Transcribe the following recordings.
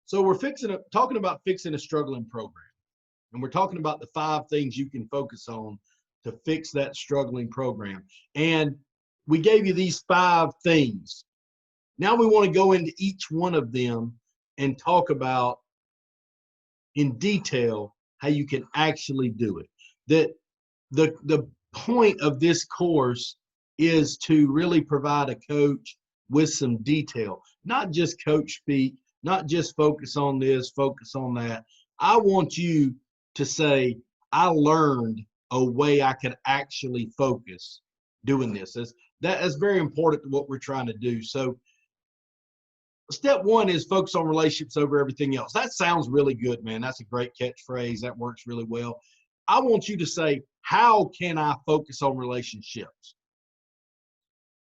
So we're talking about fixing a struggling program. And we're talking about the 5 things you can focus on to fix that struggling program. And we gave you these 5 things. Now we want to go into each one of them and talk about in detail how you can actually do it. That the point of this course is to really provide a coach with some detail, not just coach speak, not just focus on this, focus on that. I want you to say, I learned a way I could actually focus doing this. That's very important to what we're trying to do. So step 1 is focus on relationships over everything else. That sounds really good, man. That's a great catchphrase. That works really well. I want you to say, how can I focus on relationships?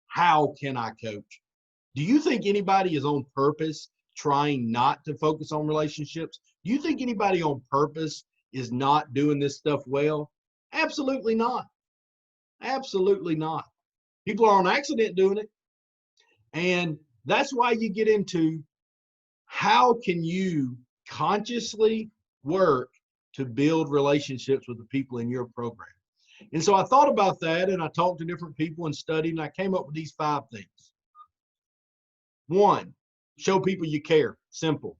How can I coach? Do you think anybody is on purpose trying not to focus on relationships? Do you think anybody on purpose is not doing this stuff well? Absolutely not. Absolutely not. People are on accident doing it. And that's why you get into how can you consciously work to build relationships with the people in your program. And so I thought about that, and I talked to different people and studied, and I came up with these 5 things. 1, show people you care. Simple.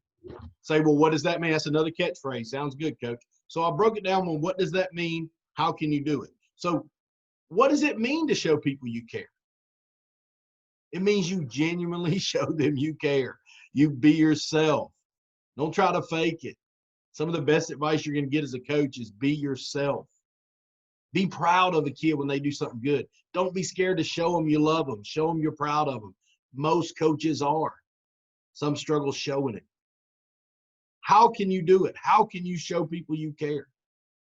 Say, well, what does that mean? That's another catchphrase. Sounds good, coach. So I broke it down on what does that mean? How can you do it? So what does it mean to show people you care? It means you genuinely show them you care. You be yourself. Don't try to fake it. Some of the best advice you're going to get as a coach is be yourself. Be proud of a kid when they do something good. Don't be scared to show them you love them. Show them you're proud of them. Most coaches are. Some struggle showing it. How can you do it? How can you show people you care?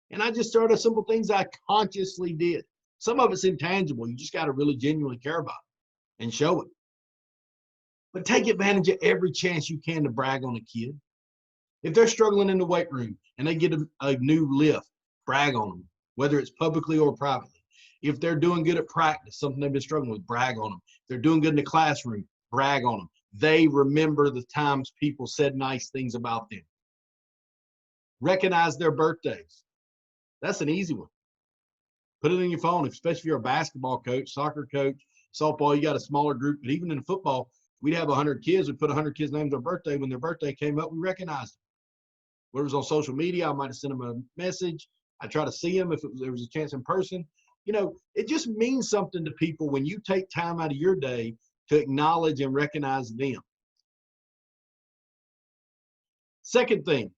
And I just started simple things I consciously did. Some of it's intangible. You just got to really genuinely care about it and show it. But take advantage of every chance you can to brag on a kid. If they're struggling in the weight room and they get a new lift, brag on them, whether it's publicly or privately. If they're doing good at practice, something they've been struggling with, brag on them. If they're doing good in the classroom, brag on them. They remember the times people said nice things about them. Recognize their birthdays. That's an easy one. Put it in your phone, especially if you're a basketball coach, soccer coach, softball, you got a smaller group. But even in football, we'd have 100 kids. We'd put 100 kids' names on their birthday. When their birthday came up, we recognized them. Whether it was on social media, I might have sent them a message. I try to see them if there was a chance in person. You know, it just means something to people when you take time out of your day to acknowledge and recognize them. Second thing,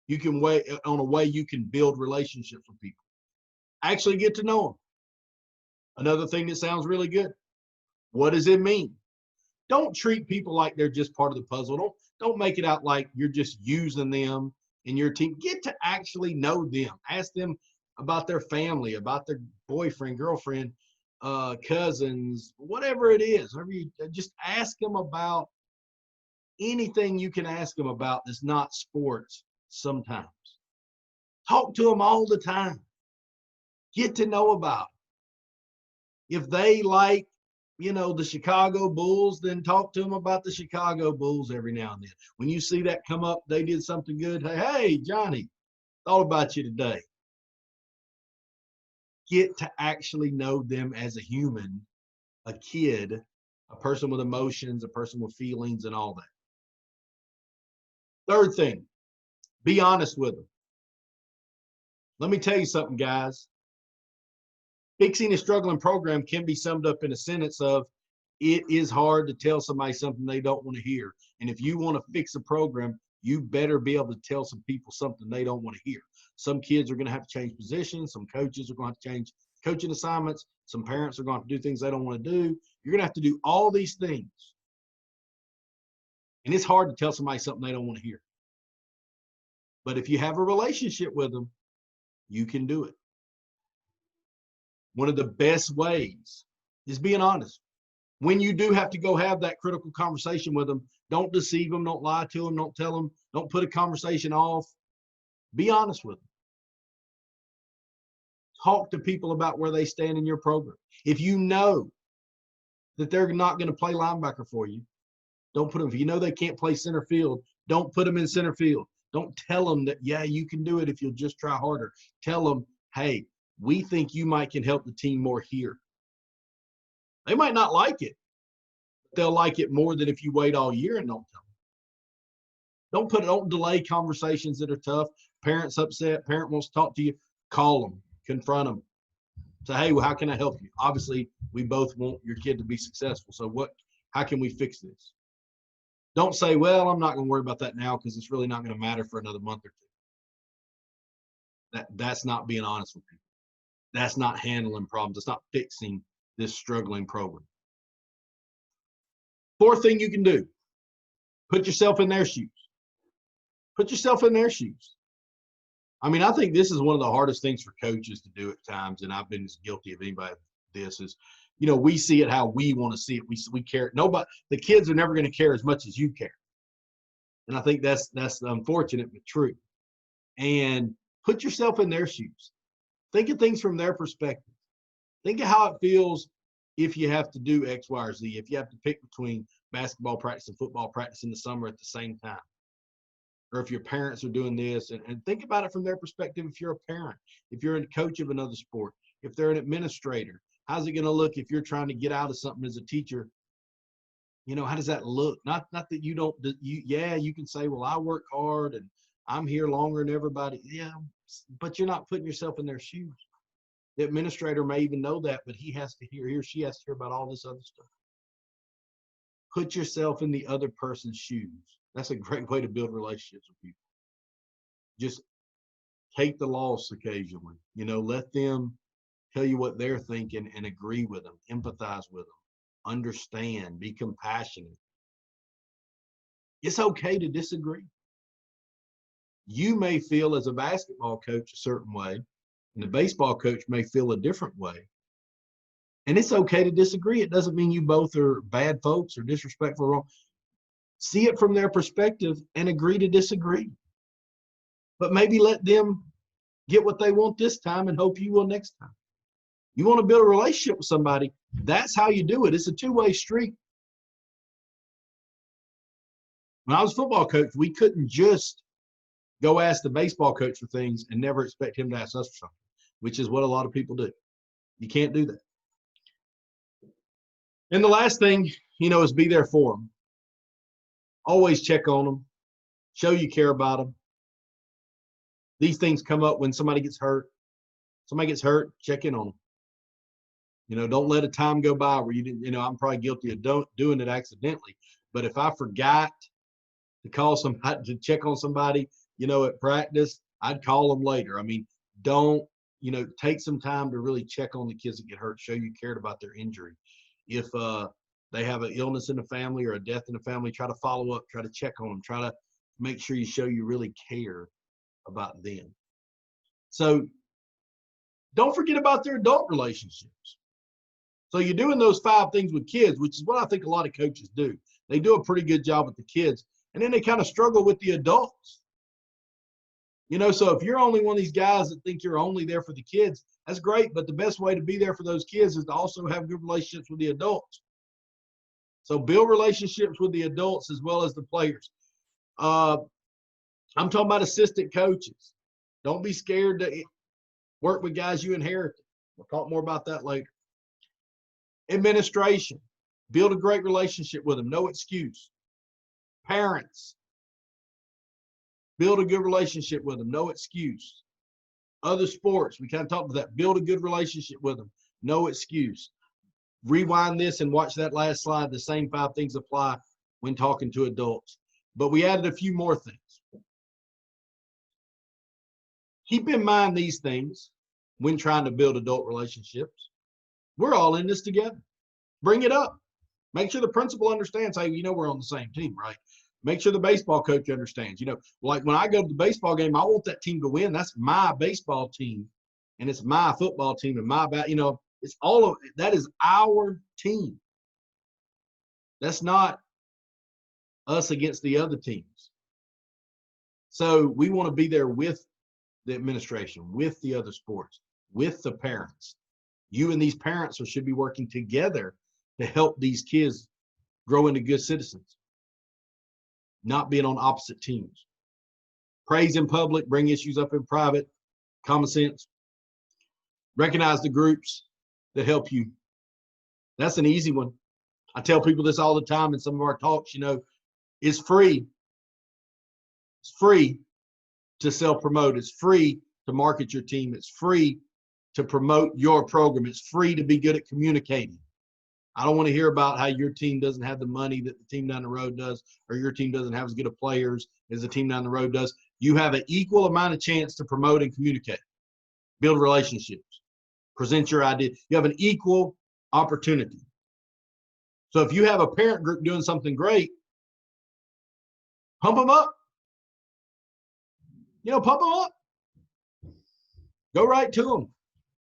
you can weigh on a way you can build relationships with people. Actually get to know them. Another thing that sounds really good. What does it mean? Don't treat people like they're just part of the puzzle. Don't make it out like you're just using them in your team. Get to actually know them. Ask them about their family, about their boyfriend, girlfriend, cousins, whatever it is. Just ask them about anything you can ask them about that's not sports sometimes. Talk to them all the time. Get to know about it. If they like, the Chicago Bulls, then talk to them about the Chicago Bulls every now and then. When you see that come up, they did something good. Hey, Johnny, thought about you today. Get to actually know them as a human, a kid, a person with emotions, a person with feelings and all that. Third thing, be honest with them. Let me tell you something, guys. Fixing a struggling program can be summed up in a sentence of, it is hard to tell somebody something they don't want to hear. And if you want to fix a program, you better be able to tell some people something they don't want to hear. Some kids are going to have to change positions. Some coaches are going to have to change coaching assignments. Some parents are going to have to do things they don't want to do. You're going to have to do all these things. And it's hard to tell somebody something they don't want to hear. But if you have a relationship with them, you can do it. One of the best ways is being honest. When you do have to go have that critical conversation with them, don't deceive them, don't lie to them, don't tell them, don't put a conversation off. Be honest with them. Talk to people about where they stand in your program. If you know that they're not going to play linebacker for you, don't put them. If you know they can't play center field, Don't put them in center field. Don't tell them that, yeah, you can do it if you'll just try harder. Tell them, hey, we think you can help the team more here. They might not like it, but they'll like it more than if you wait all year and don't tell them. Don't delay conversations that are tough. Parents upset, parent wants to talk to you, call them, confront them. Say, hey, well, how can I help you? Obviously, we both want your kid to be successful. So how can we fix this? Don't say, well, I'm not going to worry about that now because it's really not going to matter for another month or two. That's not being honest with people. That's not handling problems. That's not fixing this struggling program. Fourth thing you can do, put yourself in their shoes. Put yourself in their shoes. I mean, I think this is one of the hardest things for coaches to do at times, and I've been as guilty of anybody of this is, we see it how we want to see it. We care. The kids are never going to care as much as you care. And I think that's unfortunate but true. And put yourself in their shoes. Think of things from their perspective. Think of how it feels if you have to do X, Y, or Z, if you have to pick between basketball practice and football practice in the summer at the same time. Or if your parents are doing this, and think about it from their perspective. If you're a parent, if you're a coach of another sport, if they're an administrator, how's it going to look if you're trying to get out of something as a teacher? How does that look? Not that you don't, you can say, well, I work hard and I'm here longer than everybody. Yeah, but you're not putting yourself in their shoes. The administrator may even know that, but he or she has to hear about all this other stuff. Put yourself in the other person's shoes. That's a great way to build relationships with people. Just take the loss occasionally. Let them tell you what they're thinking and agree with them, empathize with them, understand, be compassionate. It's okay to disagree. You may feel as a basketball coach a certain way, and the baseball coach may feel a different way. And it's okay to disagree. It doesn't mean you both are bad folks or disrespectful or wrong. See it from their perspective and agree to disagree. But maybe let them get what they want this time and hope you will next time. You want to build a relationship with somebody, that's how you do it. It's a two-way street. When I was a football coach, we couldn't just go ask the baseball coach for things and never expect him to ask us for something, which is what a lot of people do. You can't do that. And the last thing, is be there for them. Always check on them. Show you care about them. These things come up when somebody gets hurt. Somebody gets hurt, check in on them. Don't let a time go by where you didn't, I'm probably guilty of doing it accidentally. But if I forgot to call somebody, to check on somebody, at practice, I'd call them later. I mean, don't, take some time to really check on the kids that get hurt, show you cared about their injury. If they have an illness in the family or a death in the family, try to follow up, try to check on them, try to make sure you show you really care about them. So don't forget about their adult relationships. So you're doing those 5 things with kids, which is what I think a lot of coaches do. They do a pretty good job with the kids, and then they kind of struggle with the adults. So if you're only one of these guys that think you're only there for the kids, that's great, but the best way to be there for those kids is to also have good relationships with the adults. So build relationships with the adults as well as the players. I'm talking about assistant coaches. Don't be scared to work with guys you inherited. We'll talk more about that later. Administration. Build a great relationship with them. No excuse. Parents. Build a good relationship with them. No excuse. Other sports. We kind of talked about that. Build a good relationship with them. No excuse. Rewind this and watch that last slide. The same 5 things apply when talking to adults. But we added a few more things. Keep in mind these things when trying to build adult relationships. We're all in this together. Bring it up. Make sure the principal understands, hey, we're on the same team, right? Make sure the baseball coach understands. Like when I go to the baseball game, I want that team to win. That's my baseball team, and it's my football team and my it's all of that is our team. That's not us against the other teams. So we want to be there with the administration, with the other sports, with the parents. You and these parents should be working together to help these kids grow into good citizens. not being on opposite teams. Praise in public, bring issues up in private, common sense. Recognize the groups that help you. That's an easy one. I tell people this all the time in some of our talks, you know, it's free. It's free to self-promote. It's free to market your team. It's free to promote your program. It's free to be good at communicating. I don't want to hear about how your team doesn't have the money that the team down the road does, or your team doesn't have as good of players as the team down the road does. You have an equal amount of chance to promote and communicate, build relationships, present your idea. You have an equal opportunity. So if you have a parent group doing something great, pump them up. You know, pump them up. Go right to them.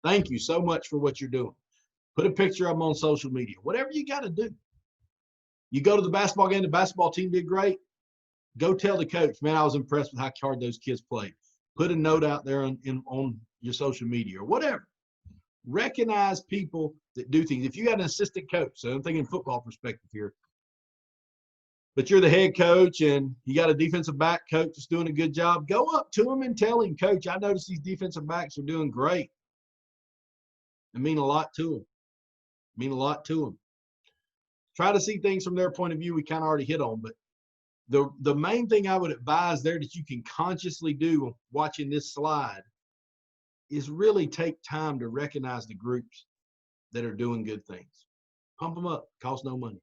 Thank you so much for what you're doing. Put a picture of them on social media. Whatever you got to do. You go to the basketball game, the basketball team did great. Go tell the coach, man, I was impressed with how hard those kids played. Put a note out there on your social media or whatever. Recognize people that do things. If you got an assistant coach, so I'm thinking football perspective here, but you're the head coach and you got a defensive back coach that's doing a good job, go up to him and tell him, Coach, I noticed these defensive backs are doing great. It mean a lot to them. Mean a lot to them. Try to see things from their point of view. We kind of already hit on, but the main thing I would advise there that you can consciously do watching this slide is really take time to recognize the groups that are doing good things. Pump them up. Costs no money.